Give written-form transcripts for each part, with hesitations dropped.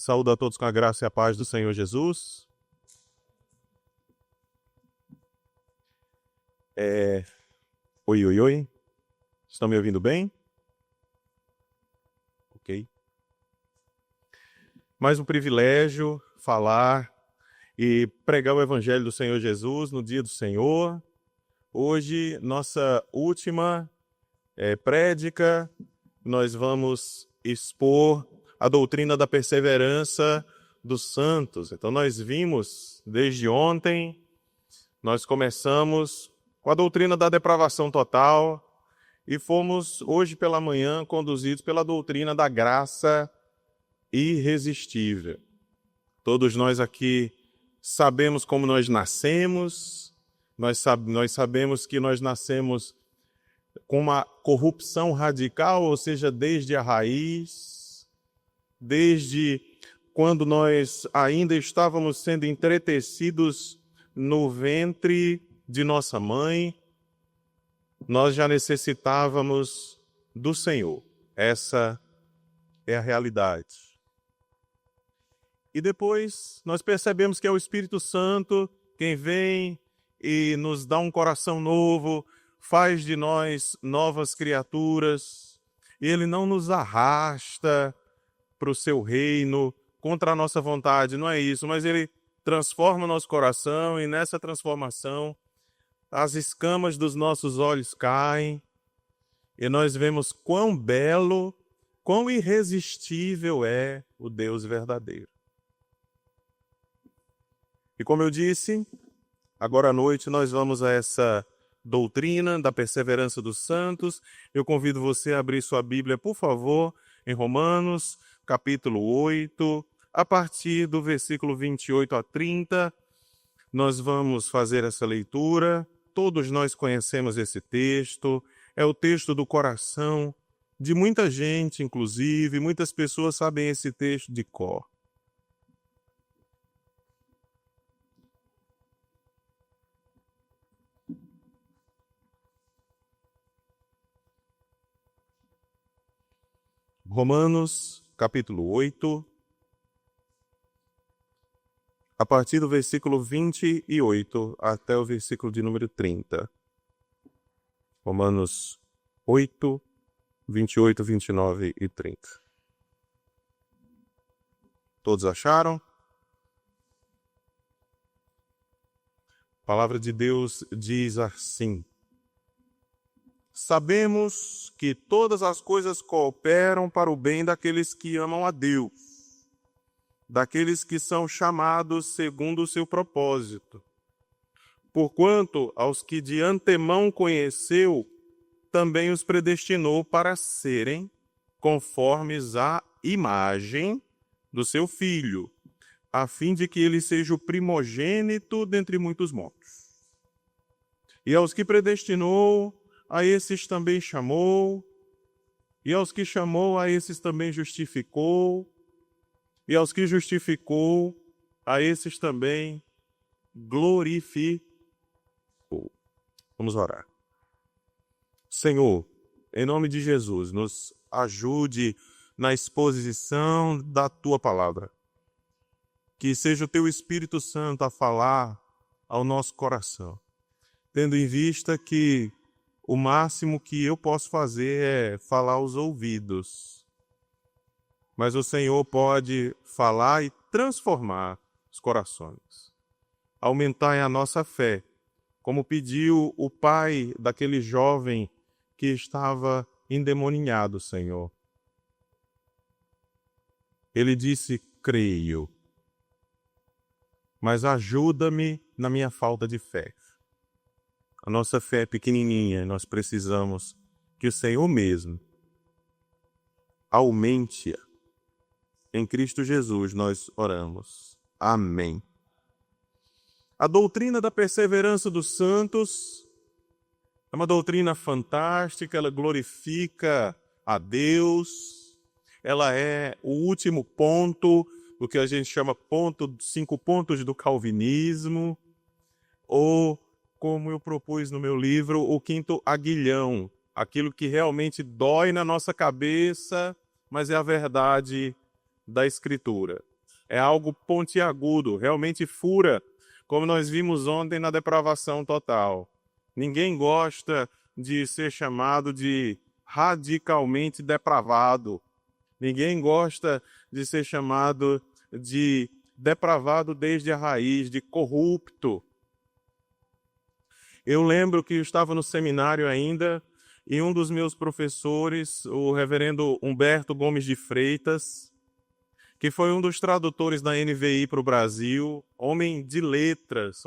Saúdo a todos com a graça e a paz do Senhor Jesus. Oi, oi, oi. Estão me ouvindo bem? Ok. Mais um privilégio falar e pregar o Evangelho do Senhor Jesus no dia do Senhor. Hoje, nossa última prédica, nós vamos expor a doutrina da perseverança dos santos. Então, nós vimos desde ontem, nós começamos com a doutrina da depravação total e fomos hoje pela manhã conduzidos pela doutrina da graça irresistível. Todos nós aqui sabemos como nós nascemos, nós sabemos que nós nascemos com uma corrupção radical, ou seja, desde a raiz, desde quando nós ainda estávamos sendo entretecidos no ventre de nossa mãe, nós já necessitávamos do Senhor. Essa é a realidade. E depois nós percebemos que é o Espírito Santo quem vem e nos dá um coração novo, faz de nós novas criaturas, e Ele não nos arrasta para o seu reino contra a nossa vontade, não é isso, mas Ele transforma nosso coração e nessa transformação as escamas dos nossos olhos caem e nós vemos quão belo, quão irresistível é o Deus verdadeiro. E como eu disse, agora à noite nós vamos a essa doutrina da perseverança dos santos. Eu convido você a abrir sua Bíblia, por favor, em Romanos, capítulo 8, a partir do versículo 28 a 30. Nós vamos fazer essa leitura. Todos nós conhecemos esse texto. É o texto do coração de muita gente, inclusive. Muitas pessoas sabem esse texto de cor. Romanos, capítulo 8, a partir do versículo 28 até o versículo de número 30. Romanos 8, 28, 29 e 30. Todos acharam? A palavra de Deus diz assim: sabemos que todas as coisas cooperam para o bem daqueles que amam a Deus, daqueles que são chamados segundo o seu propósito. Porquanto aos que de antemão conheceu, também os predestinou para serem conformes à imagem do seu Filho, a fim de que ele seja o primogênito dentre muitos mortos. E aos que predestinou, a esses também chamou, e aos que chamou, a esses também justificou, e aos que justificou, a esses também glorificou. Vamos orar. Senhor, em nome de Jesus, nos ajude na exposição da Tua palavra. Que seja o Teu Espírito Santo a falar ao nosso coração, tendo em vista que o máximo que eu posso fazer é falar aos ouvidos. Mas o Senhor pode falar e transformar os corações. Aumentar a nossa fé, como pediu o pai daquele jovem que estava endemoninhado, Senhor. Ele disse: creio, mas ajuda-me na minha falta de fé. A nossa fé é pequenininha, nós precisamos que o Senhor mesmo aumente-a. Em Cristo Jesus nós oramos. Amém. A doutrina da perseverança dos santos é uma doutrina fantástica, ela glorifica a Deus, ela é o último ponto, o que a gente chama 5 pontos do calvinismo, ou, como eu propus no meu livro, o 5º aguilhão, aquilo que realmente dói na nossa cabeça, mas é a verdade da Escritura. É algo pontiagudo, realmente fura, como nós vimos ontem na depravação total. Ninguém gosta de ser chamado de radicalmente depravado. Ninguém gosta de ser chamado de depravado desde a raiz, de corrupto. Eu lembro que eu estava no seminário ainda e um dos meus professores, o reverendo Humberto Gomes de Freitas, que foi um dos tradutores da NVI para o Brasil, homem de letras,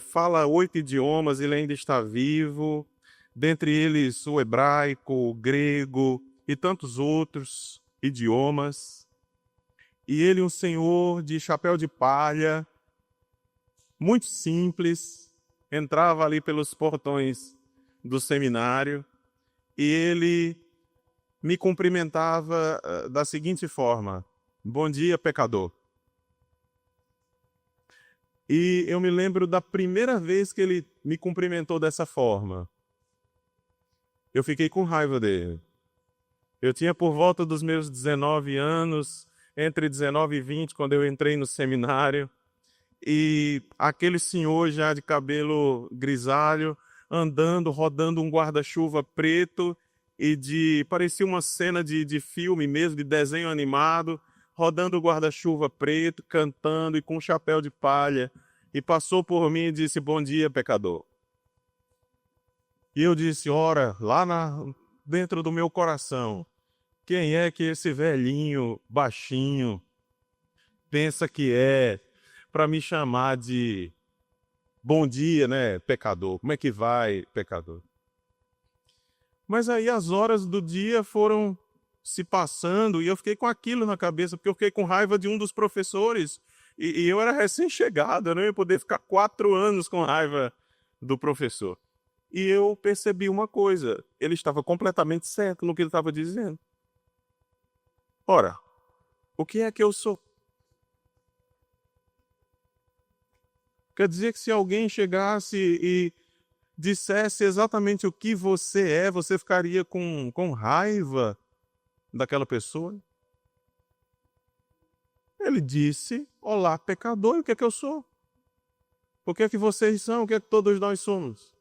fala 8 idiomas, ele ainda está vivo, dentre eles o hebraico, o grego e tantos outros idiomas. E ele, um senhor de chapéu de palha, muito simples, entrava ali pelos portões do seminário e ele me cumprimentava da seguinte forma: bom dia, pecador. E eu me lembro da primeira vez que ele me cumprimentou dessa forma. Eu fiquei com raiva dele. Eu tinha por volta dos meus 19 anos, entre 19 e 20, quando eu entrei no seminário, e aquele senhor já de cabelo grisalho, andando, rodando um guarda-chuva preto, parecia uma cena de filme mesmo, de desenho animado, rodando o guarda-chuva preto, cantando e com um chapéu de palha, e passou por mim e disse: bom dia, pecador. E eu disse: ora, dentro do meu coração, quem é que esse velhinho baixinho pensa que é para me chamar de bom dia, né, pecador? Como é que vai, pecador? Mas aí as horas do dia foram se passando e eu fiquei com aquilo na cabeça, porque eu fiquei com raiva de um dos professores e eu era recém-chegado, eu não ia poder ficar 4 anos com raiva do professor. E eu percebi uma coisa: ele estava completamente certo no que ele estava dizendo. Ora, o que é que eu sou? Quer dizer que se alguém chegasse e dissesse exatamente o que você é, você ficaria com raiva daquela pessoa? Ele disse: olá, pecador, e o que é que eu sou? O que é que vocês são? O que é que todos nós somos?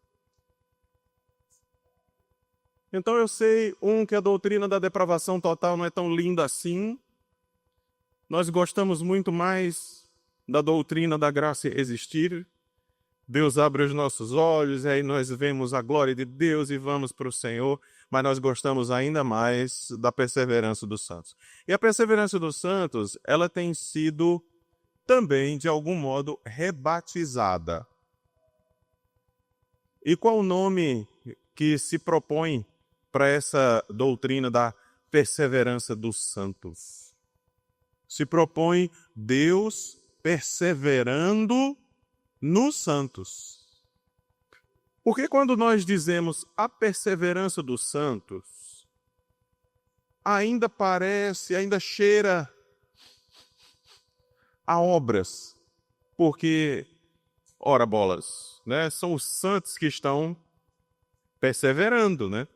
Então eu sei, que a doutrina da depravação total não é tão linda assim. Nós gostamos muito mais da doutrina da graça existir. Deus abre os nossos olhos e aí nós vemos a glória de Deus e vamos para o Senhor, mas nós gostamos ainda mais da perseverança dos santos. E a perseverança dos santos, ela tem sido também, de algum modo, rebatizada. E qual o nome que se propõe para essa doutrina da perseverança dos santos? Se propõe Deus perseverando nos santos. Porque quando nós dizemos a perseverança dos santos, ainda cheira a obras. Porque, ora bolas, né? São os santos que estão perseverando, né?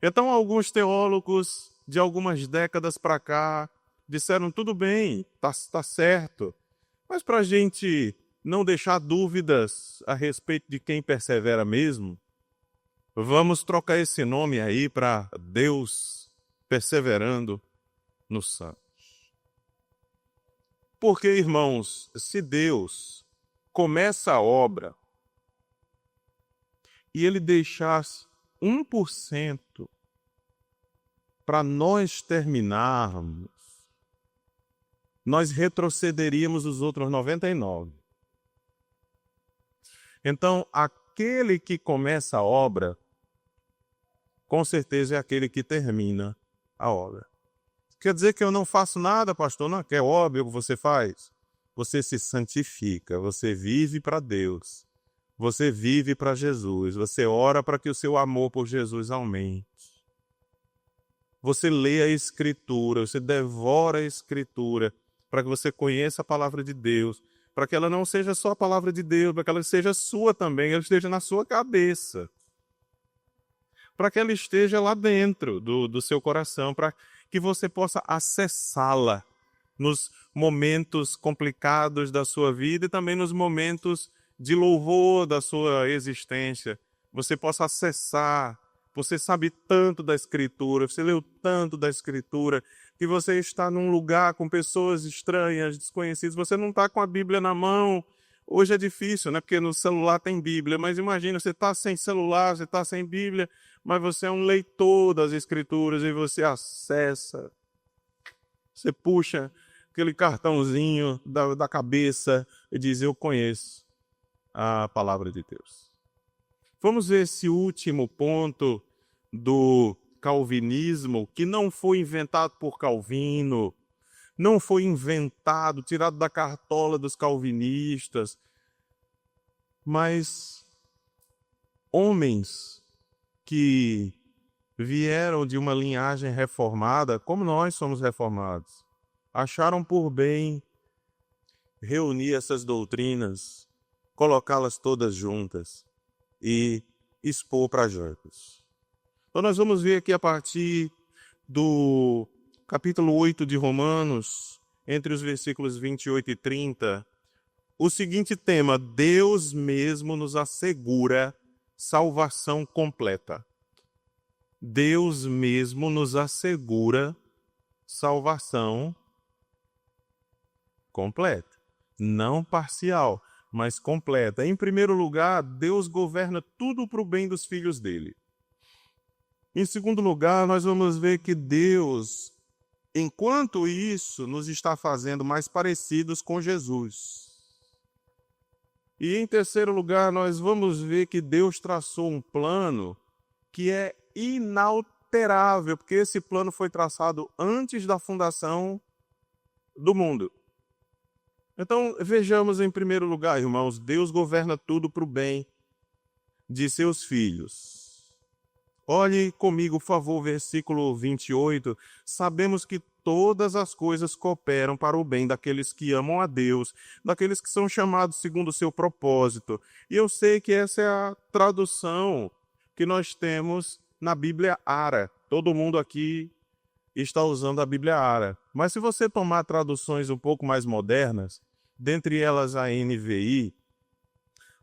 Então, alguns teólogos de algumas décadas para cá disseram: tudo bem, tá certo, mas para a gente não deixar dúvidas a respeito de quem persevera mesmo, vamos trocar esse nome aí para Deus perseverando nos santos. Porque, irmãos, se Deus começa a obra e ele deixasse 1% para nós terminarmos, nós retrocederíamos os outros 99. Então, aquele que começa a obra, com certeza é aquele que termina a obra. Quer dizer que eu não faço nada, pastor? Não, que é óbvio que você faz. Você se santifica, você vive para Deus, você vive para Jesus, você ora para que o seu amor por Jesus aumente. Você lê a Escritura, você devora a Escritura, para que você conheça a palavra de Deus, para que ela não seja só a palavra de Deus, para que ela seja sua também, ela esteja na sua cabeça, para que ela esteja lá dentro do seu coração, para que você possa acessá-la nos momentos complicados da sua vida e também nos momentos de louvor da sua existência. Você possa acessar. Você sabe tanto da Escritura, você leu tanto da Escritura, que você está num lugar com pessoas estranhas, desconhecidas, você não está com a Bíblia na mão. Hoje é difícil, né? Porque no celular tem Bíblia, mas imagina, você está sem celular, você está sem Bíblia, mas você é um leitor das Escrituras e você acessa. Você puxa aquele cartãozinho da cabeça e diz, eu conheço a palavra de Deus. Vamos ver esse último ponto do calvinismo, que não foi inventado por Calvino, não foi inventado, tirado da cartola dos calvinistas, mas homens que vieram de uma linhagem reformada, como nós somos reformados, acharam por bem reunir essas doutrinas, colocá-las todas juntas e expor para juntos. Então nós vamos ver aqui a partir do capítulo 8 de Romanos, entre os versículos 28 e 30, o seguinte tema: Deus mesmo nos assegura salvação completa. Deus mesmo nos assegura salvação completa, não parcial, mas completa. Em primeiro lugar, Deus governa tudo para o bem dos filhos dele. Em segundo lugar, nós vamos ver que Deus, enquanto isso, nos está fazendo mais parecidos com Jesus. E em terceiro lugar, nós vamos ver que Deus traçou um plano que é inalterável, porque esse plano foi traçado antes da fundação do mundo. Então, vejamos em primeiro lugar, irmãos, Deus governa tudo para o bem de seus filhos. Olhe comigo, por favor, versículo 28. Sabemos que todas as coisas cooperam para o bem daqueles que amam a Deus, daqueles que são chamados segundo o seu propósito. E eu sei que essa é a tradução que nós temos na Bíblia Ara. Todo mundo aqui está usando a Bíblia Ara. Mas se você tomar traduções um pouco mais modernas, dentre elas a NVI,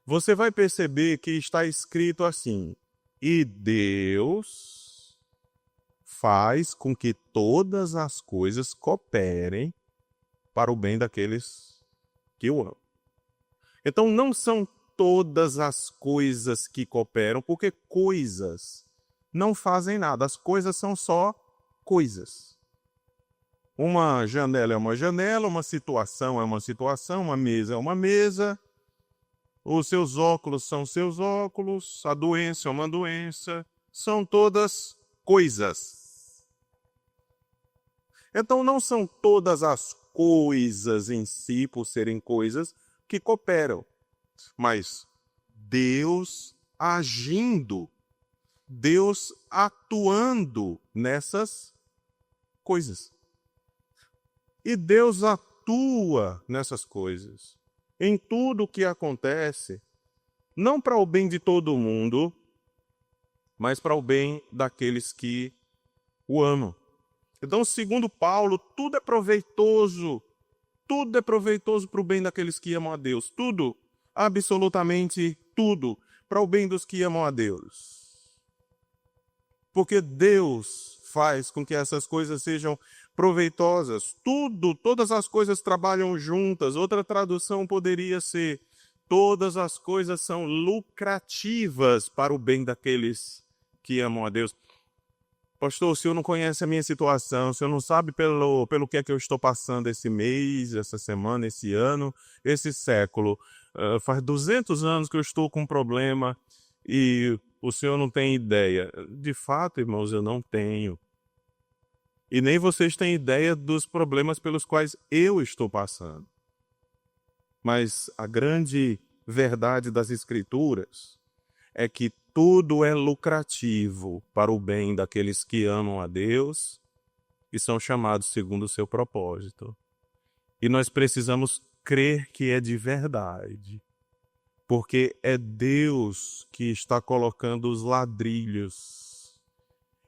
você vai perceber que está escrito assim: e Deus faz com que todas as coisas cooperem para o bem daqueles que o amam. Então não são todas as coisas que cooperam, porque coisas não fazem nada. As coisas são só coisas. Uma janela é uma janela, uma situação é uma situação, uma mesa é uma mesa, os seus óculos são seus óculos, a doença é uma doença, são todas coisas. Então não são todas as coisas em si, por serem coisas, que cooperam, mas Deus agindo, Deus atuando nessas coisas. E Deus atua nessas coisas, em tudo o que acontece, não para o bem de todo mundo, mas para o bem daqueles que o amam. Então, segundo Paulo, tudo é proveitoso para o bem daqueles que amam a Deus. Tudo, absolutamente tudo, para o bem dos que amam a Deus. Porque Deus faz com que essas coisas sejam proveitosas. Todas as coisas trabalham juntas. Outra tradução poderia ser: todas as coisas são lucrativas para o bem daqueles que amam a Deus. Pastor, o senhor não conhece a minha situação, o senhor não sabe pelo que é que eu estou passando esse mês, essa semana, esse ano, esse século. Faz 200 anos que eu estou com um problema e o senhor não tem ideia. De fato, irmãos, eu não tenho. E nem vocês têm ideia dos problemas pelos quais eu estou passando. Mas a grande verdade das Escrituras é que tudo é lucrativo para o bem daqueles que amam a Deus e são chamados segundo o seu propósito. E nós precisamos crer que é de verdade, porque é Deus que está colocando os ladrilhos.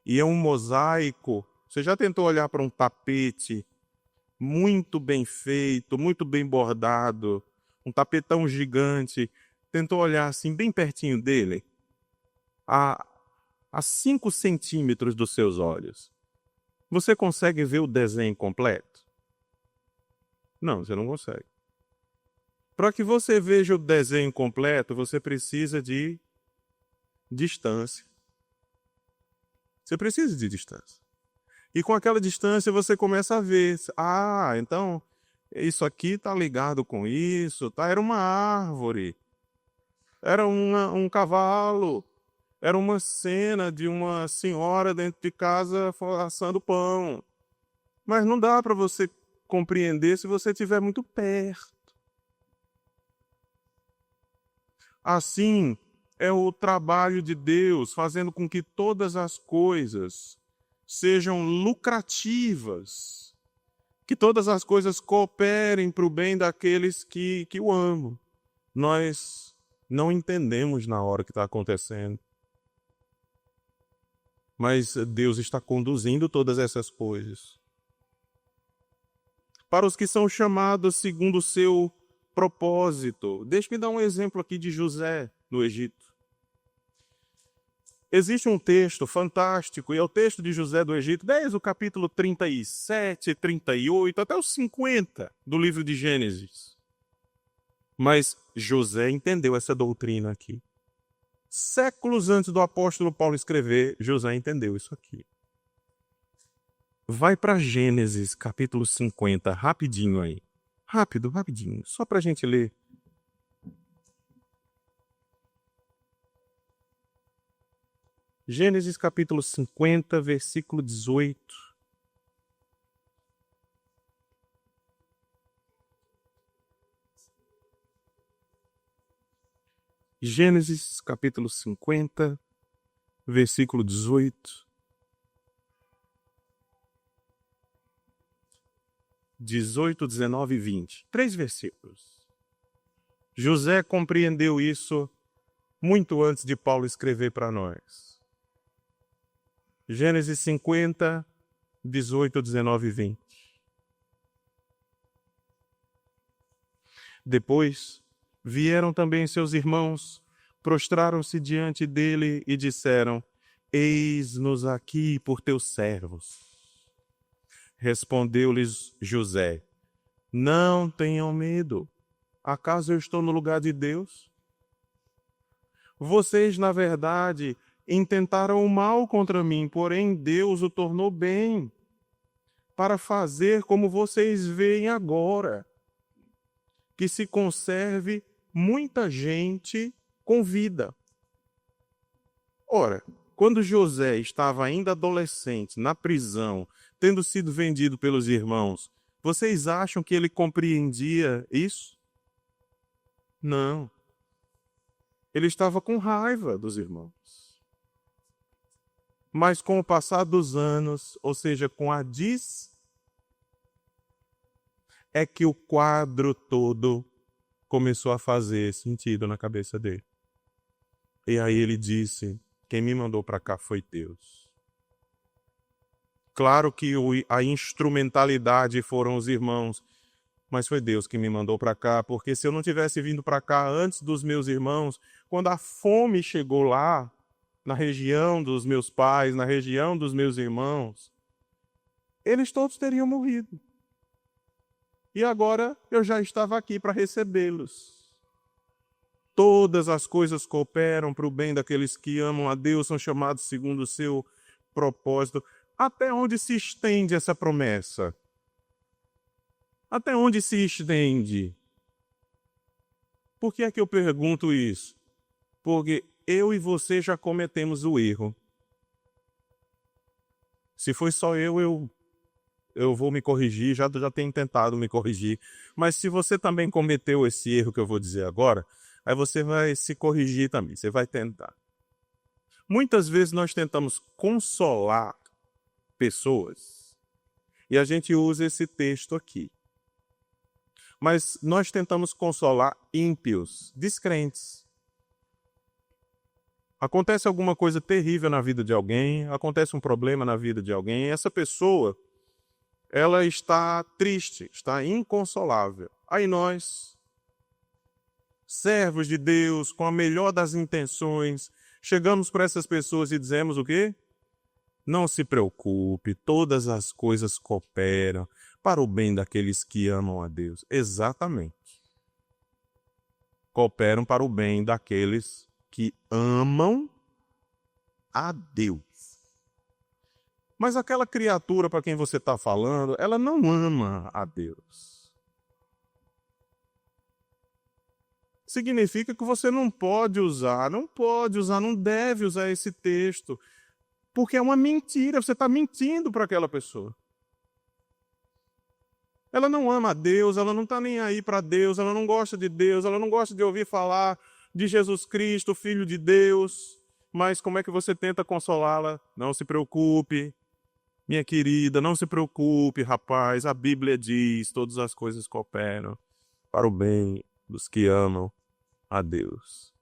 E é um mosaico Você já tentou olhar para um tapete muito bem feito, muito bem bordado, um tapetão gigante, tentou olhar assim bem pertinho dele, a, a 5 centímetros dos seus olhos? Você consegue ver o desenho completo? Não, você não consegue. Para que você veja o desenho completo, você precisa de distância. Você precisa de distância. E com aquela distância você começa a ver. Ah, então isso aqui está ligado com isso. Tá? Era uma árvore. Era um cavalo. Era uma cena de uma senhora dentro de casa assando pão. Mas não dá para você compreender se você estiver muito perto. Assim é o trabalho de Deus, fazendo com que todas as coisas sejam lucrativas, que todas as coisas cooperem para o bem daqueles que o amam. Nós não entendemos na hora que está acontecendo, mas Deus está conduzindo todas essas coisas. Para os que são chamados segundo o seu propósito. Deixe-me dar um exemplo aqui de José no Egito. Existe um texto fantástico, e é o texto de José do Egito, desde o capítulo 37, 38, até os 50 do livro de Gênesis. Mas José entendeu essa doutrina aqui. Séculos antes do apóstolo Paulo escrever, José entendeu isso aqui. Vai para Gênesis, capítulo 50, rapidinho aí. Rápido, rapidinho, só para a gente ler. Gênesis capítulo 50, versículo 18. Gênesis capítulo 50, versículo 18. 18, 19 e 20. 3 versículos. José compreendeu isso muito antes de Paulo escrever para nós. Gênesis 50, 18, 19 e 20. Depois vieram também seus irmãos, prostraram-se diante dele e disseram: Eis-nos aqui por teus servos. Respondeu-lhes José: Não tenham medo. Acaso eu estou no lugar de Deus? Vocês, na verdade, intentaram o mal contra mim, porém Deus o tornou bem, para fazer como vocês veem agora, que se conserve muita gente com vida. Ora, quando José estava ainda adolescente, na prisão, tendo sido vendido pelos irmãos, vocês acham que ele compreendia isso? Não. Ele estava com raiva dos irmãos. Mas com o passar dos anos, ou seja, com a é que o quadro todo começou a fazer sentido na cabeça dele. E aí ele disse: quem me mandou para cá foi Deus. Claro que a instrumentalidade foram os irmãos, mas foi Deus que me mandou para cá, porque se eu não tivesse vindo para cá antes dos meus irmãos, quando a fome chegou lá, na região dos meus pais, na região dos meus irmãos, eles todos teriam morrido. E agora eu já estava aqui para recebê-los. Todas as coisas cooperam para o bem daqueles que amam a Deus, são chamados segundo o seu propósito. Até onde se estende essa promessa? Até onde se estende? Por que é que eu pergunto isso? Porque eu e você já cometemos o erro. Se foi só eu vou me corrigir, já tenho tentado me corrigir. Mas se você também cometeu esse erro que eu vou dizer agora, aí você vai se corrigir também, você vai tentar. Muitas vezes nós tentamos consolar pessoas e a gente usa esse texto aqui. Mas nós tentamos consolar ímpios, descrentes. Acontece alguma coisa terrível na vida de alguém, acontece um problema na vida de alguém, essa pessoa, ela está triste, está inconsolável. Aí nós, servos de Deus, com a melhor das intenções, chegamos para essas pessoas e dizemos o quê? Não se preocupe, todas as coisas cooperam para o bem daqueles que amam a Deus. Exatamente. Cooperam para o bem daqueles que amam a Deus. Mas aquela criatura para quem você está falando, ela não ama a Deus. Significa que você não deve usar esse texto, porque é uma mentira, você está mentindo para aquela pessoa. Ela não ama a Deus, ela não está nem aí para Deus, ela não gosta de Deus, ela não gosta de ouvir falar de Jesus Cristo, Filho de Deus. Mas como é que você tenta consolá-la? Não se preocupe, minha querida, não se preocupe, rapaz. A Bíblia diz, todas as coisas cooperam para o bem dos que amam a Deus.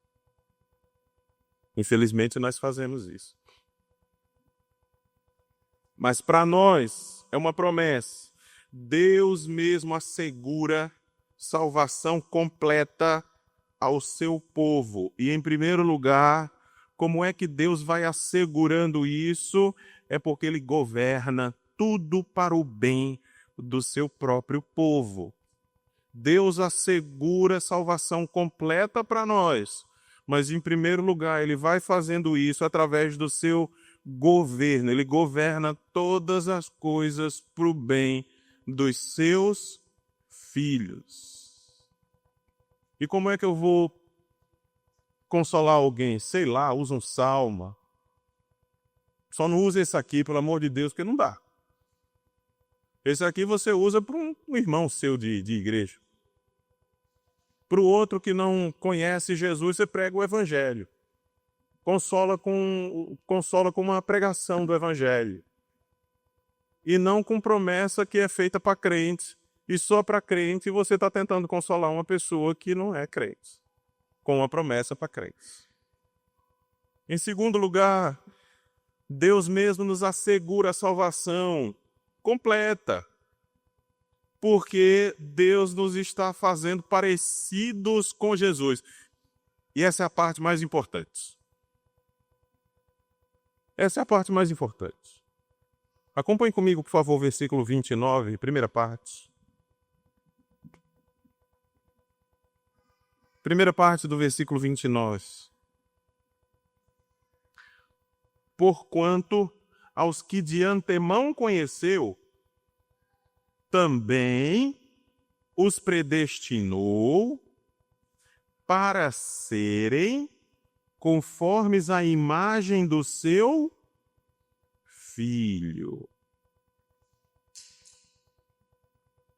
Infelizmente, nós fazemos isso. Mas para nós é uma promessa. Deus mesmo assegura salvação completa ao seu povo. E em primeiro lugar, como é que Deus vai assegurando isso? É porque Ele governa tudo para o bem do seu próprio povo. Deus assegura salvação completa para nós. Mas em primeiro lugar, Ele vai fazendo isso através do seu governo. Ele governa todas as coisas para o bem dos seus filhos. E como é que eu vou consolar alguém? Sei lá, usa um salmo. Só não usa esse aqui, pelo amor de Deus, porque não dá. Esse aqui você usa para um irmão seu de igreja. Para o outro que não conhece Jesus, você prega o evangelho. Consola com uma pregação do evangelho. E não com promessa que é feita para crentes. E só para crente você está tentando consolar uma pessoa que não é crente. Com uma promessa para crentes. Em segundo lugar, Deus mesmo nos assegura a salvação completa. Porque Deus nos está fazendo parecidos com Jesus. E essa é a parte mais importante. Essa é a parte mais importante. Acompanhe comigo, por favor, o versículo 29, primeira parte. Primeira parte do versículo 29. Porquanto aos que de antemão conheceu, também os predestinou para serem conformes à imagem do seu Filho.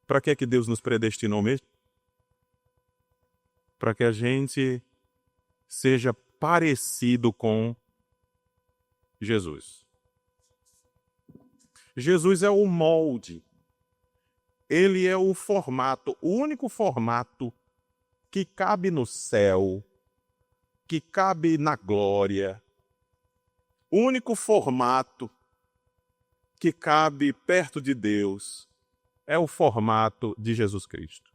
Para que é que Deus nos predestinou mesmo? Para que a gente seja parecido com Jesus. Jesus é o molde. Ele é o formato, o único formato que cabe no céu, que cabe na glória. O único formato que cabe perto de Deus é o formato de Jesus Cristo.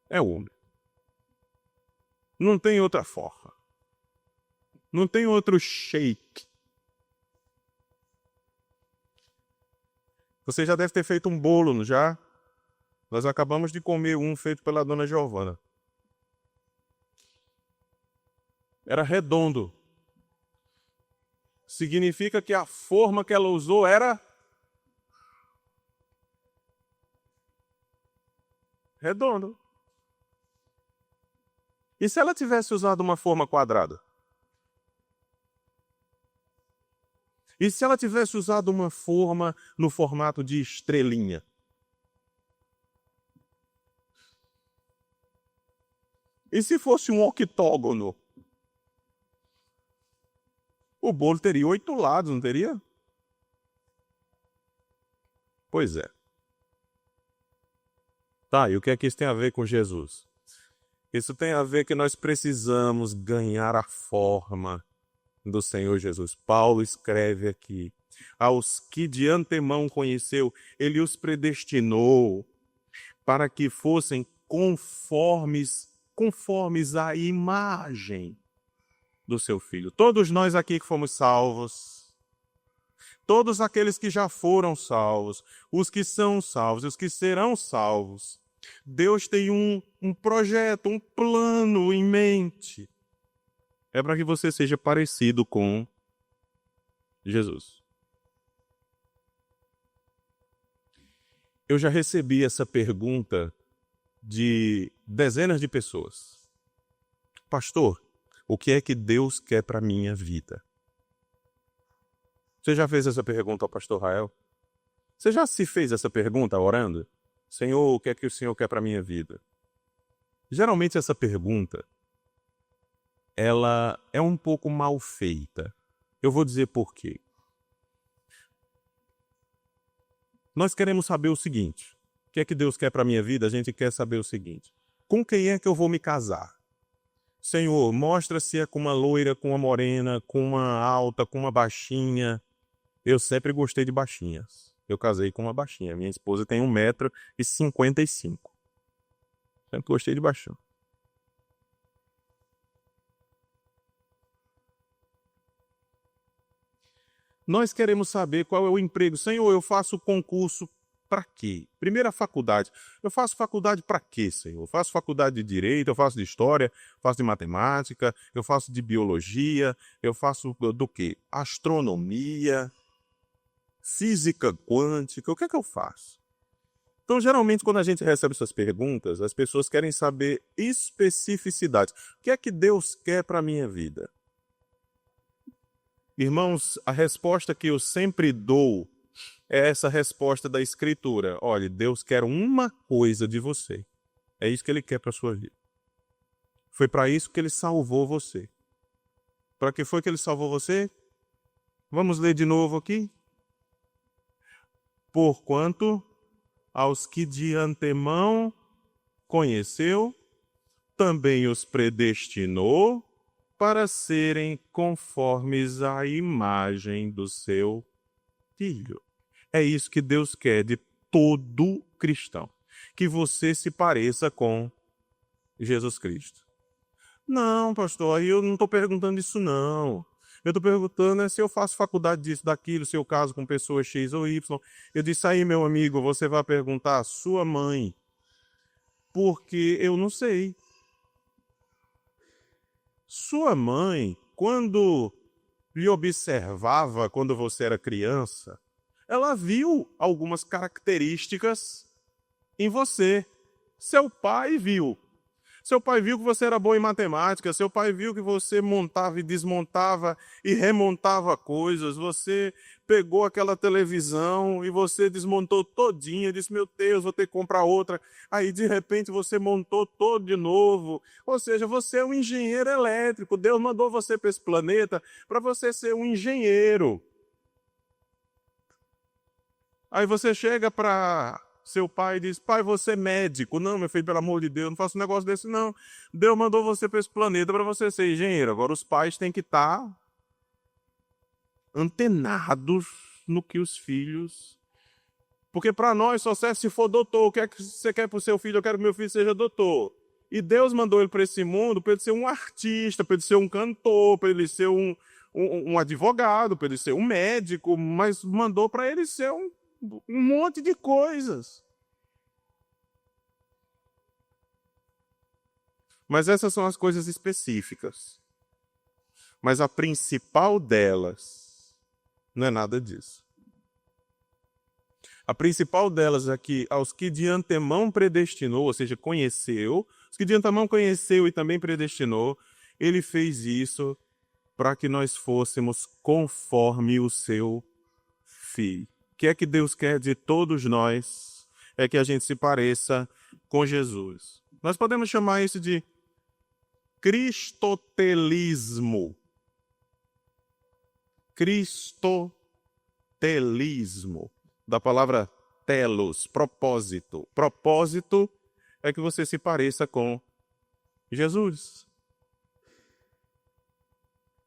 É o único. Não tem outra forma. Não tem outro shape. Você já deve ter feito um bolo, não já? Nós acabamos de comer um feito pela dona Giovana. Era redondo. Significa que a forma que ela usou era redondo. E se ela tivesse usado uma forma quadrada? E se ela tivesse usado uma forma no formato de estrelinha? E se fosse um octógono? O bolo teria 8 lados, não teria? Pois é. Tá, e o que é que isso tem a ver com Jesus? Isso tem a ver que nós precisamos ganhar a forma do Senhor Jesus. Paulo escreve aqui: aos que de antemão conheceu, ele os predestinou para que fossem conformes à imagem do seu Filho. Todos nós aqui que fomos salvos, todos aqueles que já foram salvos, os que são salvos, os que serão salvos, Deus tem um projeto, um plano em mente. É para que você seja parecido com Jesus. Eu já recebi essa pergunta de dezenas de pessoas. Pastor, o que é que Deus quer para a minha vida? Você já fez essa pergunta ao pastor Rael? Você já se fez essa pergunta orando? Senhor, o que é que o Senhor quer para a minha vida? Geralmente essa pergunta, ela é um pouco mal feita. Eu vou dizer por quê. Nós queremos saber o seguinte: o que é que Deus quer para a minha vida? A gente quer saber o seguinte: com quem é que eu vou me casar? Senhor, mostra se é com uma loira, com uma morena, com uma alta, com uma baixinha. Eu sempre gostei de baixinhas. Eu casei com uma baixinha. Minha esposa tem 1,55 m. Sempre gostei de baixinho. Nós queremos saber qual é o emprego. Senhor, eu faço concurso para quê? Primeira faculdade. Eu faço faculdade para quê, Senhor? Eu faço faculdade de Direito, eu faço de História, faço de Matemática, eu faço de Biologia, eu faço do quê? Astronomia, Física Quântica, o que é que eu faço? Então, geralmente, quando a gente recebe essas perguntas, as pessoas querem saber especificidades. O que é que Deus quer para a minha vida? Irmãos, a resposta que eu sempre dou é essa resposta da Escritura. Olha, Deus quer uma coisa de você. É isso que Ele quer para a sua vida. Foi para isso que Ele salvou você. Para que foi que Ele salvou você? Vamos ler de novo aqui. Porquanto aos que de antemão conheceu, também os predestinou para serem conformes à imagem do seu Filho. É isso que Deus quer de todo cristão. Que você se pareça com Jesus Cristo. Não, pastor, aí eu não estou perguntando isso não. Eu estou perguntando se eu faço faculdade disso, daquilo, se eu caso com pessoa X ou Y. Eu disse aí, meu amigo, você vai perguntar à sua mãe. Porque eu não sei. Sua mãe, quando lhe observava quando você era criança, ela viu algumas características em você. Seu pai viu. Seu pai viu que você era bom em matemática, seu pai viu que você montava e desmontava e remontava coisas, você pegou aquela televisão e você desmontou todinha, disse, meu Deus, vou ter que comprar outra. Aí, de repente, você montou todo de novo. Ou seja, você é um engenheiro elétrico. Deus mandou você para esse planeta para você ser um engenheiro. Aí você chega para seu pai e diz, pai, você é médico. Não, meu filho, pelo amor de Deus, não faço um negócio desse, não. Deus mandou você para esse planeta para você ser engenheiro. Agora os pais têm que estar antenados no que os filhos... Porque para nós só serve se for doutor. O que é que você quer para o seu filho? Eu quero que meu filho seja doutor. E Deus mandou ele para esse mundo para ele ser um artista, para ele ser um cantor, para ele ser um advogado, para ele ser um médico, mas mandou para ele ser um monte de coisas. Mas essas são as coisas específicas. Mas a principal delas não é nada disso. A principal delas é que aos que de antemão predestinou, ou seja, conheceu, os que de antemão conheceu e também predestinou, ele fez isso para que nós fôssemos conforme o seu Filho. O que é que Deus quer de todos nós? É que a gente se pareça com Jesus. Nós podemos chamar isso de cristotelismo. Cristotelismo. Da palavra telos, propósito. Propósito é que você se pareça com Jesus.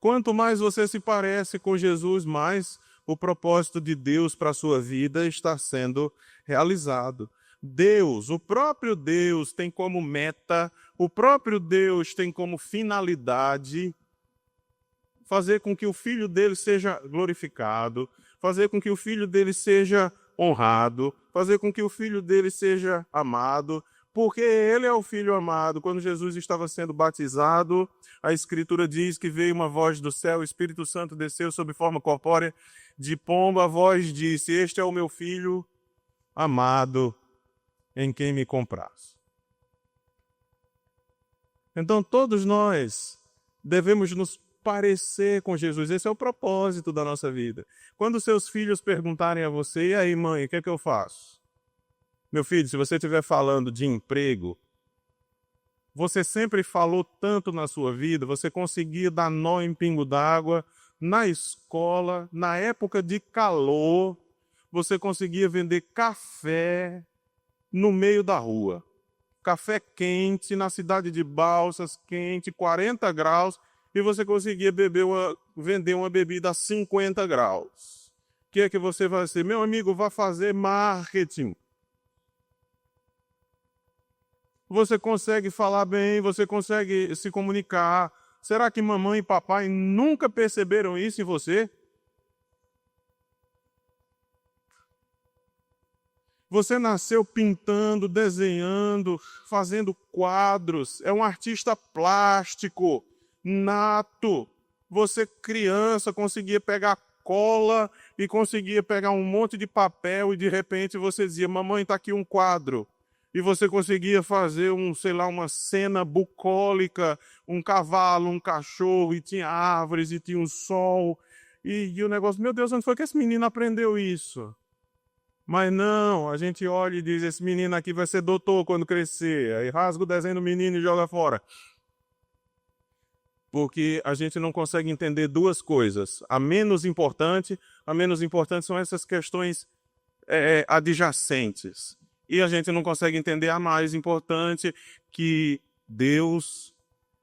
Quanto mais você se parece com Jesus, mais o propósito de Deus para a sua vida está sendo realizado. Deus, o próprio Deus tem como meta, o próprio Deus tem como finalidade fazer com que o Filho dele seja glorificado, fazer com que o Filho dele seja honrado, fazer com que o Filho dele seja amado, porque ele é o Filho amado. Quando Jesus estava sendo batizado, a Escritura diz que veio uma voz do céu, o Espírito Santo desceu sob forma corpórea de pomba, a voz disse: "Este é o meu Filho amado, em quem me compraz." Então todos nós devemos nos parecer com Jesus. Esse é o propósito da nossa vida. Quando seus filhos perguntarem a você: "E aí, mãe, o que é que eu faço?" Meu filho, se você estiver falando de emprego, você sempre falou tanto na sua vida, você conseguia dar nó em pingo d'água, na escola, na época de calor, você conseguia vender café no meio da rua. Café quente, na cidade de Balsas, quente, 40 graus, e você conseguia vender uma bebida a 50 graus. O que é que você vai fazer? Meu amigo, vai fazer marketing. Você consegue falar bem, você consegue se comunicar. Será que mamãe e papai nunca perceberam isso em você? Você nasceu pintando, desenhando, fazendo quadros. É um artista plástico, nato. Você, criança, conseguia pegar cola e conseguia pegar um monte de papel e de repente você dizia: "Mamãe, está aqui um quadro." E você conseguia fazer uma cena bucólica, um cavalo, um cachorro, e tinha árvores, e tinha um sol. E o negócio: "Meu Deus, onde foi que esse menino aprendeu isso?" Mas não, a gente olha e diz: "Esse menino aqui vai ser doutor quando crescer." Aí rasga o desenho do menino e joga fora. Porque a gente não consegue entender duas coisas. A menos importante são essas questões adjacentes. E a gente não consegue entender a mais importante, que Deus,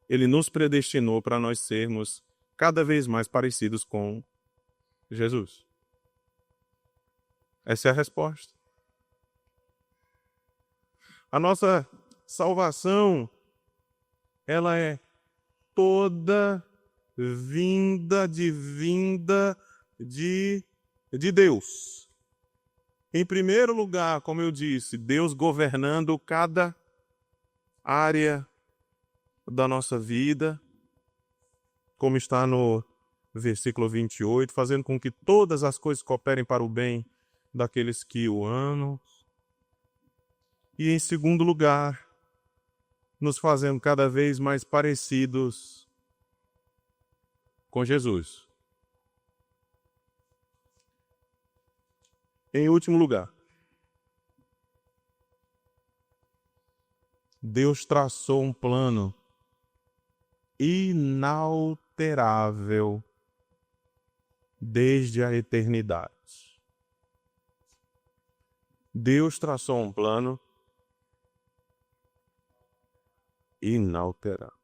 ele nos predestinou para nós sermos cada vez mais parecidos com Jesus. Essa é a resposta. A nossa salvação, ela é toda vinda de Deus. Em primeiro lugar, como eu disse, Deus governando cada área da nossa vida, como está no versículo 28, fazendo com que todas as coisas cooperem para o bem daqueles que o amam. E em segundo lugar, nos fazendo cada vez mais parecidos com Jesus. Em último lugar, Deus traçou um plano inalterável desde a eternidade. Deus traçou um plano inalterável.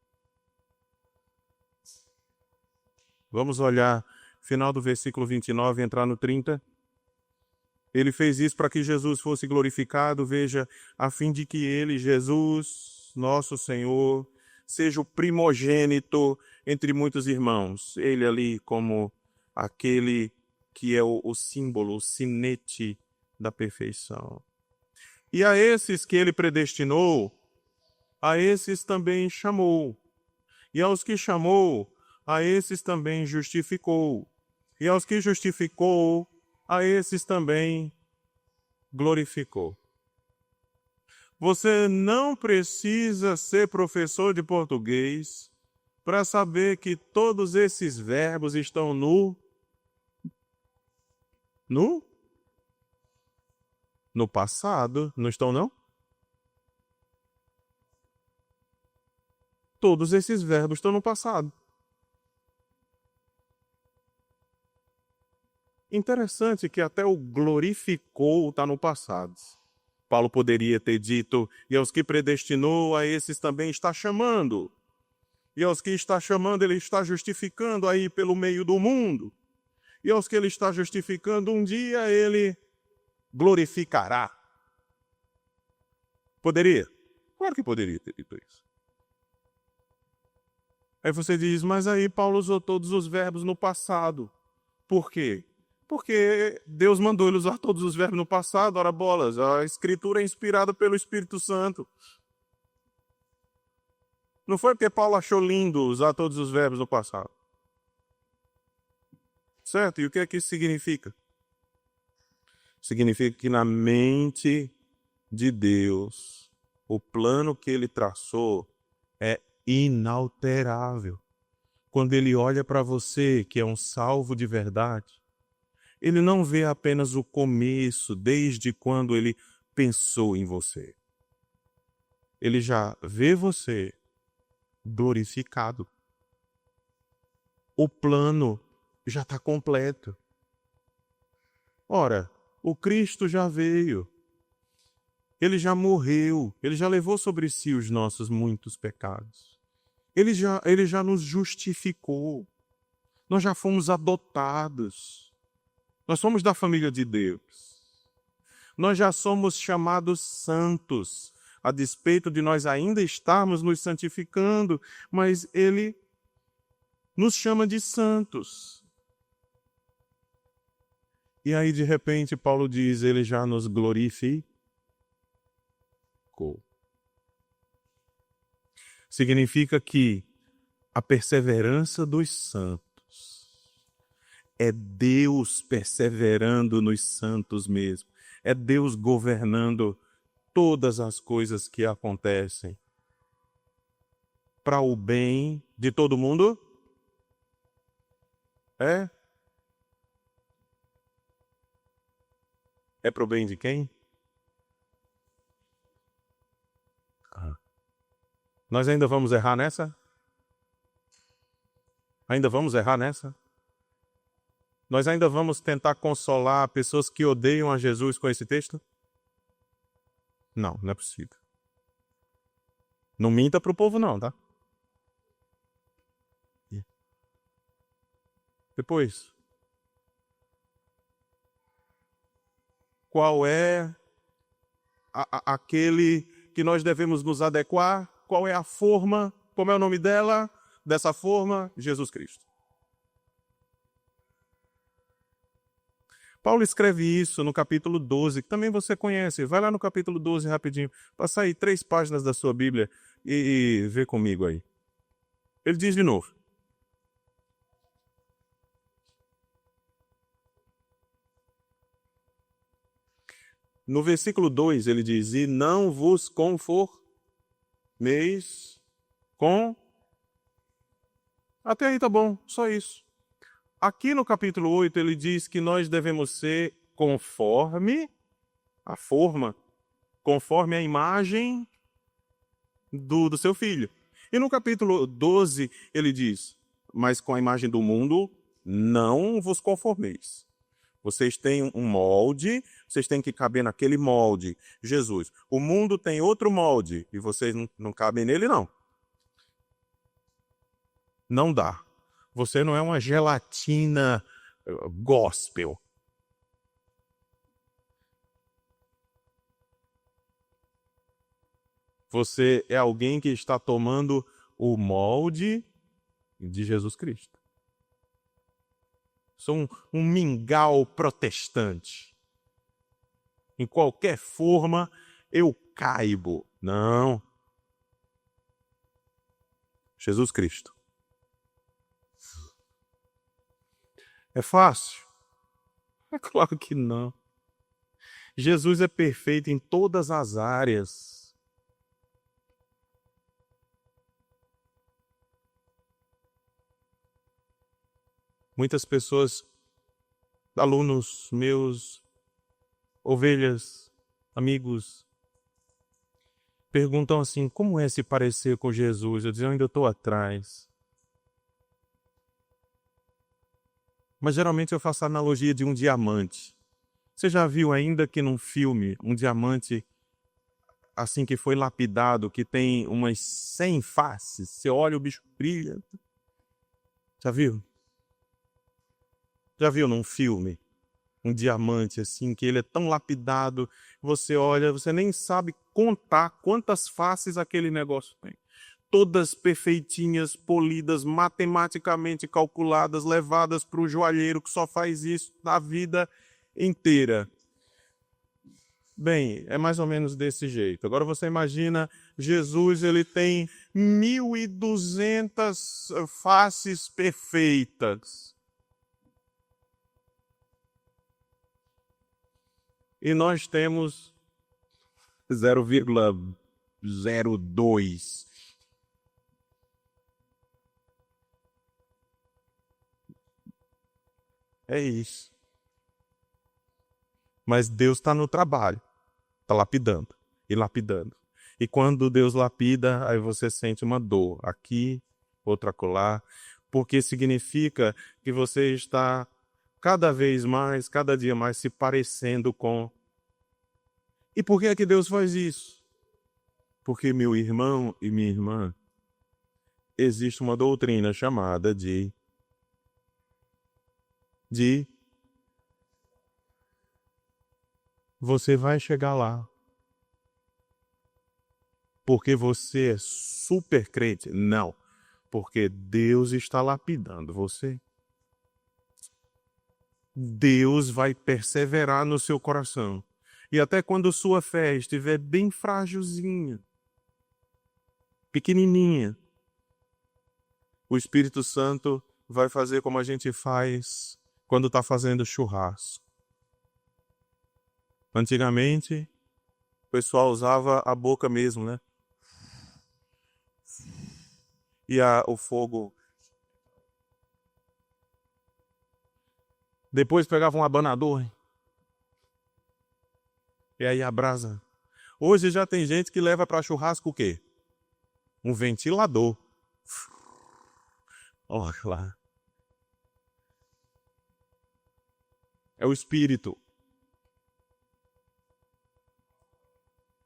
Vamos olhar final do versículo 29 e entrar no 30. Ele fez isso para que Jesus fosse glorificado, veja, a fim de que ele, Jesus, nosso Senhor, seja o primogênito entre muitos irmãos. Ele ali como aquele que é o símbolo, o sinete da perfeição. E a esses que ele predestinou, a esses também chamou. E aos que chamou, a esses também justificou. E aos que justificou, a esses também glorificou. Você não precisa ser professor de português para saber que todos esses verbos estão no passado, não estão não? Todos esses verbos estão no passado. Interessante que até o glorificou está no passado. Paulo poderia ter dito: e aos que predestinou, a esses também está chamando. E aos que está chamando, ele está justificando aí pelo meio do mundo. E aos que ele está justificando, um dia ele glorificará. Poderia? Claro que poderia ter dito isso. Aí você diz, mas aí Paulo usou todos os verbos no passado. Por quê? Porque Deus mandou ele usar todos os verbos no passado, ora bolas. A Escritura é inspirada pelo Espírito Santo. Não foi porque Paulo achou lindo usar todos os verbos no passado. Certo? E o que é que isso significa? Significa que na mente de Deus, o plano que ele traçou é inalterável. Quando ele olha para você, que é um salvo de verdade, ele não vê apenas o começo, desde quando ele pensou em você. Ele já vê você glorificado. O plano já está completo. Ora, o Cristo já veio. Ele já morreu. Ele já levou sobre si os nossos muitos pecados. Ele já nos justificou. Nós já fomos adotados. Nós somos da família de Deus. Nós já somos chamados santos, a despeito de nós ainda estarmos nos santificando, mas Ele nos chama de santos. E aí, de repente, Paulo diz, Ele já nos glorificou. Significa que a perseverança dos santos é Deus perseverando nos santos mesmo. É Deus governando todas as coisas que acontecem. Para o bem de todo mundo? É? É para o bem de quem? Nós ainda vamos errar nessa? Ainda vamos errar nessa? Nós ainda vamos tentar consolar pessoas que odeiam a Jesus com esse texto? Não, não é possível. Não minta para o povo não, tá? Depois, qual é aquele que nós devemos nos adequar? Qual é a forma? Como é o nome dela? Dessa forma, Jesus Cristo. Paulo escreve isso no capítulo 12, que também você conhece. Vai lá no capítulo 12 rapidinho. Passa aí 3 páginas da sua Bíblia e vê comigo aí. Ele diz de novo. No versículo 2 ele diz, e não vos conformeis com... Até aí tá bom, só isso. Aqui no capítulo 8 ele diz que nós devemos ser conforme a forma, conforme a imagem do seu filho. E no capítulo 12 ele diz, mas com a imagem do mundo não vos conformeis. Vocês têm um molde, vocês têm que caber naquele molde. Jesus, o mundo tem outro molde e vocês não cabem nele, não. Não dá. Você não é uma gelatina gospel. Você é alguém que está tomando o molde de Jesus Cristo. Sou um mingau protestante. Em qualquer forma, eu caibo. Não. Jesus Cristo. É fácil? É claro que não. Jesus é perfeito em todas as áreas. Muitas pessoas, alunos meus, ovelhas, amigos, perguntam assim, como é se parecer com Jesus? Eu digo, eu ainda estou atrás. Mas geralmente eu faço a analogia de um diamante. Você já viu ainda que num filme, um diamante, assim que foi lapidado, que tem umas 100 faces, você olha o bicho brilha. Já viu? Já viu num filme? Um diamante assim, que ele é tão lapidado, você olha, você nem sabe contar quantas faces aquele negócio tem. Todas perfeitinhas, polidas, matematicamente calculadas, levadas para o joalheiro que só faz isso na vida inteira. Bem, é mais ou menos desse jeito. Agora você imagina, Jesus, ele tem 1.200 faces perfeitas. E nós temos 0,02. É isso. Mas Deus está no trabalho, está lapidando e lapidando. E quando Deus lapida, aí você sente uma dor aqui, outra acolá, porque significa que você está cada vez mais, cada dia mais se parecendo com. E por que é que Deus faz isso? Porque, meu irmão e minha irmã, existe uma doutrina chamada de você vai chegar lá. Porque você é super crente? Não. Porque Deus está lapidando você. Deus vai perseverar no seu coração. E até quando sua fé estiver bem frágilzinha, pequenininha, o Espírito Santo vai fazer como a gente faz quando está fazendo churrasco. Antigamente, o pessoal usava a boca mesmo, né? E o fogo. Depois pegava um abanador. E aí a brasa. Hoje já tem gente que leva para churrasco o quê? Um ventilador. Olha lá. É o Espírito.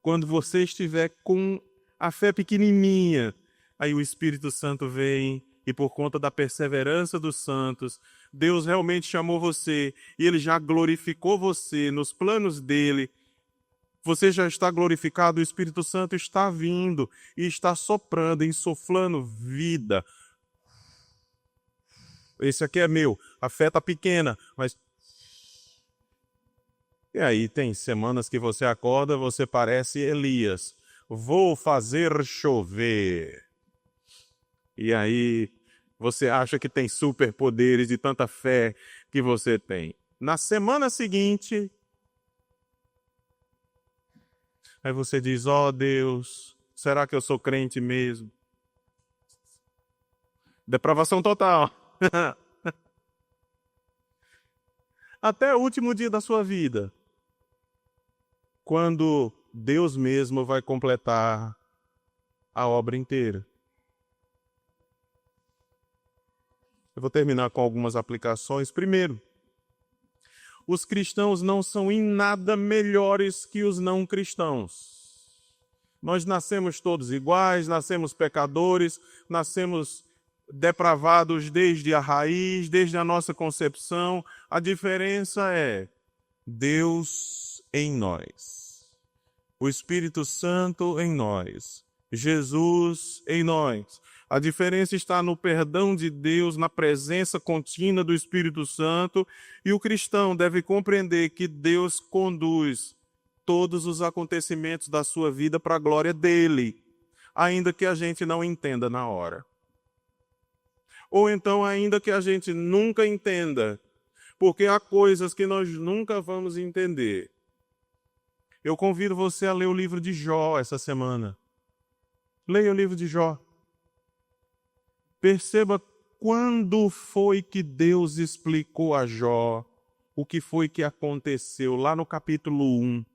Quando você estiver com a fé pequenininha, aí o Espírito Santo vem e por conta da perseverança dos santos, Deus realmente chamou você e Ele já glorificou você nos planos dEle. Você já está glorificado, o Espírito Santo está vindo e está soprando, insuflando vida. Esse aqui é meu, a fé está pequena, mas... E aí tem semanas que você acorda, você parece Elias. Vou fazer chover. E aí você acha que tem superpoderes de tanta fé que você tem. Na semana seguinte, aí você diz, ó Deus, será que eu sou crente mesmo? Depravação total. Até o último dia da sua vida. Quando Deus mesmo vai completar a obra inteira. Eu vou terminar com algumas aplicações. Primeiro, os cristãos não são em nada melhores que os não cristãos. Nós nascemos todos iguais, nascemos pecadores, nascemos depravados desde a raiz, desde a nossa concepção. A diferença é Deus em nós, o Espírito Santo em nós, Jesus em nós. A diferença está no perdão de Deus, na presença contínua do Espírito Santo, e o cristão deve compreender que Deus conduz todos os acontecimentos da sua vida para a glória dele, ainda que a gente não entenda na hora. Ou então, ainda que a gente nunca entenda, porque há coisas que nós nunca vamos entender. Eu convido você a ler o livro de Jó essa semana. Leia o livro de Jó. Perceba quando foi que Deus explicou a Jó o que foi que aconteceu lá no capítulo 1.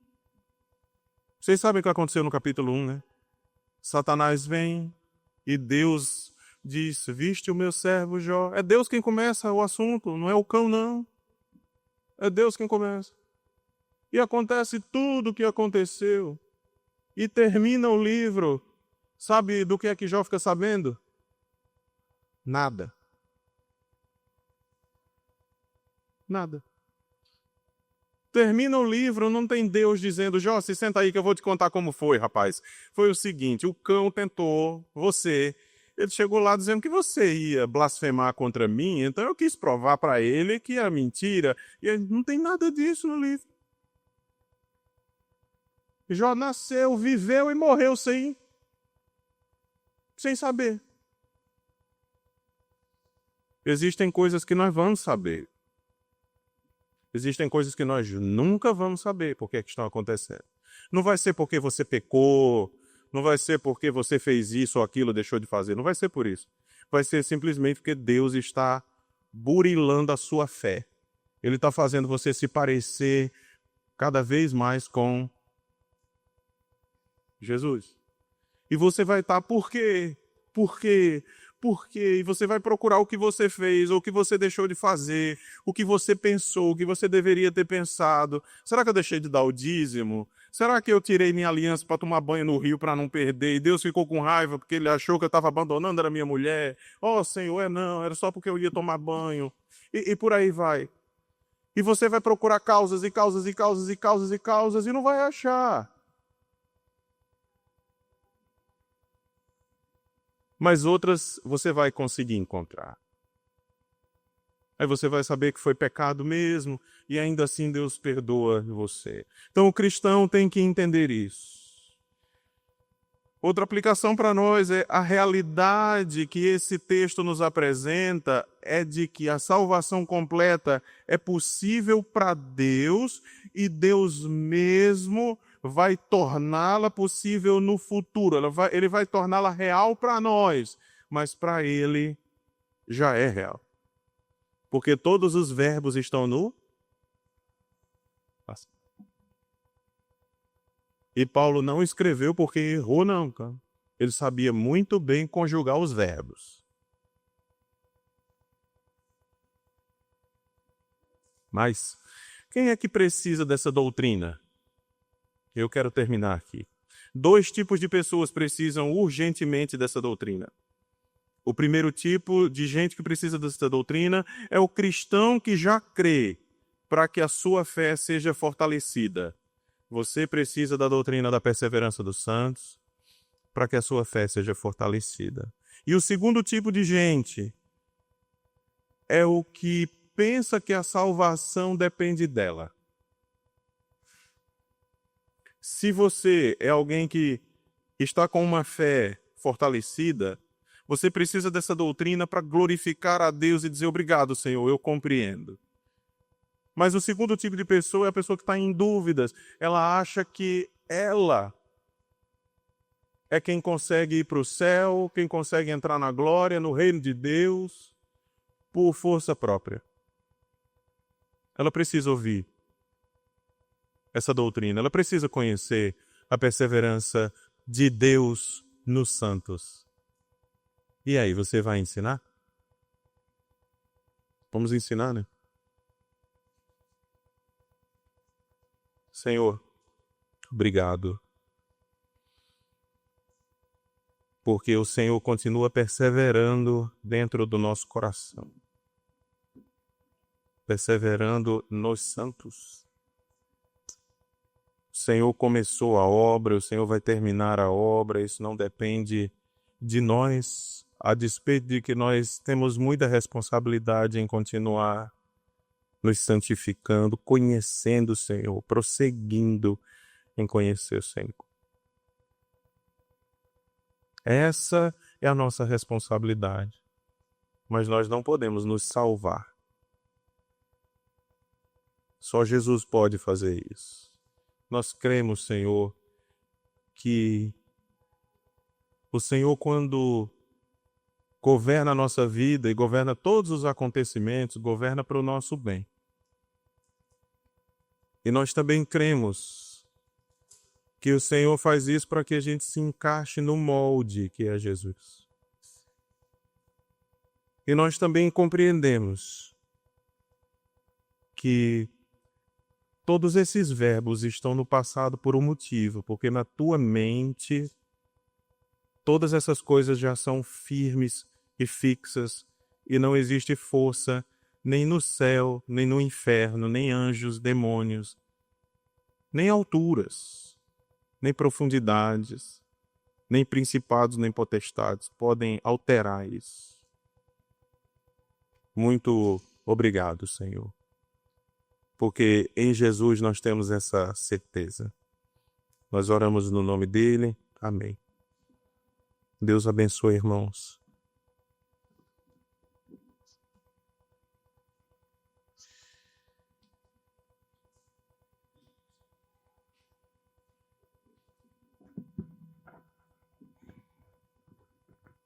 Vocês sabem o que aconteceu no capítulo 1, né? Satanás vem e Deus diz, viste o meu servo Jó. É Deus quem começa o assunto, não é o cão, não. É Deus quem começa. E acontece tudo o que aconteceu. e termina o livro. Sabe do que é que Jó fica sabendo? Nada. Nada. Termina o livro, não tem Deus dizendo, Jó, se senta aí que eu vou te contar como foi, rapaz. Foi o seguinte, o cão tentou você, ele chegou lá dizendo que você ia blasfemar contra mim, então eu quis provar para ele que era mentira, e ele, não tem nada disso no livro. Jó nasceu, viveu e morreu sem saber. Existem coisas que nós vamos saber. Existem coisas que nós nunca vamos saber por que estão acontecendo. Não vai ser porque você pecou, não vai ser porque você fez isso ou aquilo, deixou de fazer. Não vai ser por isso. Vai ser simplesmente porque Deus está burilando a sua fé. Ele está fazendo você se parecer cada vez mais com Jesus. E você vai estar, por quê? Por quê? Por quê? E você vai procurar o que você fez, ou o que você deixou de fazer, o que você pensou, o que você deveria ter pensado. Será que eu deixei de dar o dízimo? Será que eu tirei minha aliança para tomar banho no rio para não perder? E Deus ficou com raiva porque ele achou que eu estava abandonando a minha mulher? Oh, Senhor, não, era só porque eu ia tomar banho. E por aí vai. E você vai procurar causas e causas e causas e causas e causas e não vai achar. Mas outras você vai conseguir encontrar. Aí você vai saber que foi pecado mesmo, e ainda assim Deus perdoa você. Então o cristão tem que entender isso. Outra aplicação para nós é a realidade que esse texto nos apresenta é de que a salvação completa é possível para Deus e Deus mesmo vai torná-la possível no futuro. Ele vai torná-la real para nós, mas para Ele já é real. Porque todos os verbos estão no passado. E Paulo não escreveu porque errou, não, cara. Ele sabia muito bem conjugar os verbos. Mas quem é que precisa dessa doutrina? Eu quero terminar aqui. 2 tipos de pessoas precisam urgentemente dessa doutrina. O primeiro tipo de gente que precisa dessa doutrina é o cristão que já crê, para que a sua fé seja fortalecida. Você precisa da doutrina da perseverança dos santos, para que a sua fé seja fortalecida. E o segundo tipo de gente é o que pensa que a salvação depende dela. Se você é alguém que está com uma fé fortalecida, você precisa dessa doutrina para glorificar a Deus e dizer obrigado, Senhor, eu compreendo. Mas o segundo tipo de pessoa é a pessoa que está em dúvidas. Ela acha que ela é quem consegue ir para o céu, quem consegue entrar na glória, no reino de Deus, por força própria. Ela precisa ouvir essa doutrina, ela precisa conhecer a perseverança de Deus nos santos. E aí, você vai ensinar? Vamos ensinar, né? Senhor, obrigado. Porque o Senhor continua perseverando dentro do nosso coração. Perseverando nos santos. O Senhor começou a obra, o Senhor vai terminar a obra, isso não depende de nós, a despeito de que nós temos muita responsabilidade em continuar nos santificando, conhecendo o Senhor, prosseguindo em conhecer o Senhor. Essa é a nossa responsabilidade, mas nós não podemos nos salvar. Só Jesus pode fazer isso. Nós cremos, Senhor, que o Senhor, quando governa a nossa vida e governa todos os acontecimentos, governa para o nosso bem. E nós também cremos que o Senhor faz isso para que a gente se encaixe no molde que é Jesus. E nós também compreendemos que Todos esses verbos estão no passado por um motivo, porque na tua mente todas essas coisas já são firmes e fixas e não existe força nem no céu, nem no inferno, nem anjos, demônios, nem alturas, nem profundidades, nem principados, nem potestades podem alterar isso. Muito obrigado, Senhor, porque em Jesus nós temos essa certeza. Nós oramos no nome dele. Amém. Deus abençoe, irmãos.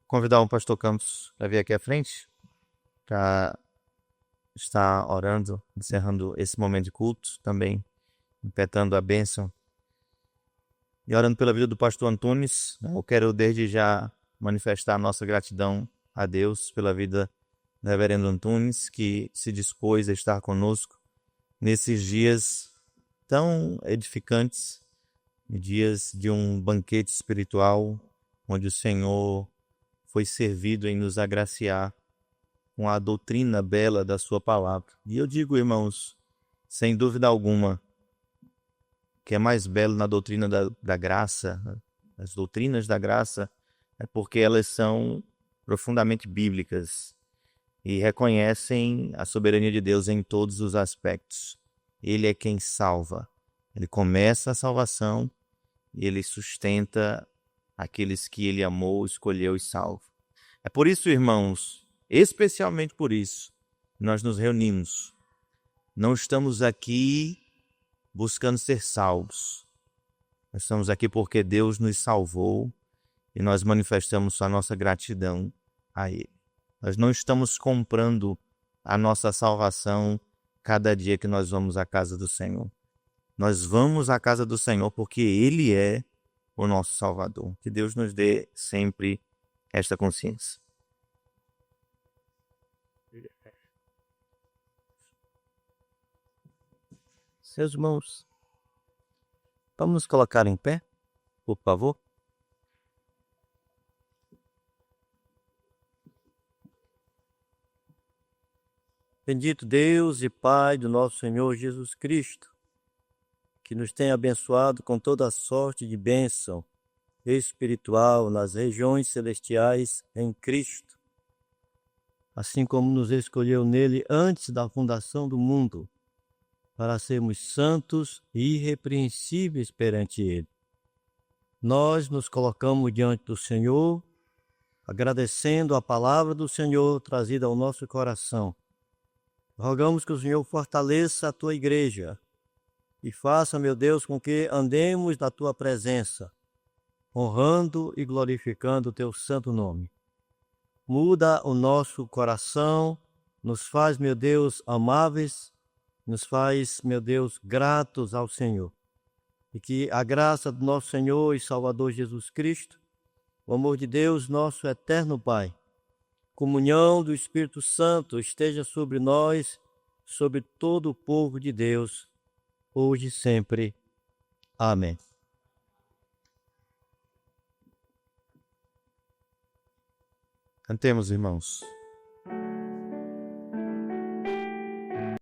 Convidar o pastor Campos para vir aqui à frente, para estar orando, encerrando esse momento de culto, também impetrando a bênção. E orando pela vida do pastor Antunes, eu quero desde já manifestar a nossa gratidão a Deus pela vida do reverendo Antunes, que se dispôs a estar conosco nesses dias tão edificantes, dias de um banquete espiritual, onde o Senhor foi servido em nos agraciar com a doutrina bela da sua palavra. E eu digo, irmãos, sem dúvida alguma, que é mais belo na doutrina da graça, as doutrinas da graça, é porque elas são profundamente bíblicas e reconhecem a soberania de Deus em todos os aspectos. Ele é quem salva. Ele começa a salvação e ele sustenta aqueles que ele amou, escolheu e salva. É por isso, irmãos, especialmente por isso, nós nos reunimos. Não estamos aqui buscando ser salvos. Nós estamos aqui porque Deus nos salvou e nós manifestamos a nossa gratidão a Ele. Nós não estamos comprando a nossa salvação cada dia que nós vamos à casa do Senhor. Nós vamos à casa do Senhor porque Ele é o nosso Salvador. Que Deus nos dê sempre esta consciência. Seus irmãos, vamos nos colocar em pé, por favor. Bendito Deus e Pai do nosso Senhor Jesus Cristo, que nos tem abençoado com toda a sorte de bênção espiritual nas regiões celestiais em Cristo, assim como nos escolheu nele antes da fundação do mundo, para sermos santos e irrepreensíveis perante Ele. Nós nos colocamos diante do Senhor, agradecendo a palavra do Senhor trazida ao nosso coração. Rogamos que o Senhor fortaleça a Tua igreja e faça, meu Deus, com que andemos na Tua presença, honrando e glorificando o Teu santo nome. Muda o nosso coração, nos faz, meu Deus, amáveis, nos faz, meu Deus, gratos ao Senhor. E que a graça do nosso Senhor e Salvador Jesus Cristo, o amor de Deus, nosso eterno Pai, comunhão do Espírito Santo esteja sobre nós, sobre todo o povo de Deus, hoje e sempre. Amém. Cantemos, irmãos.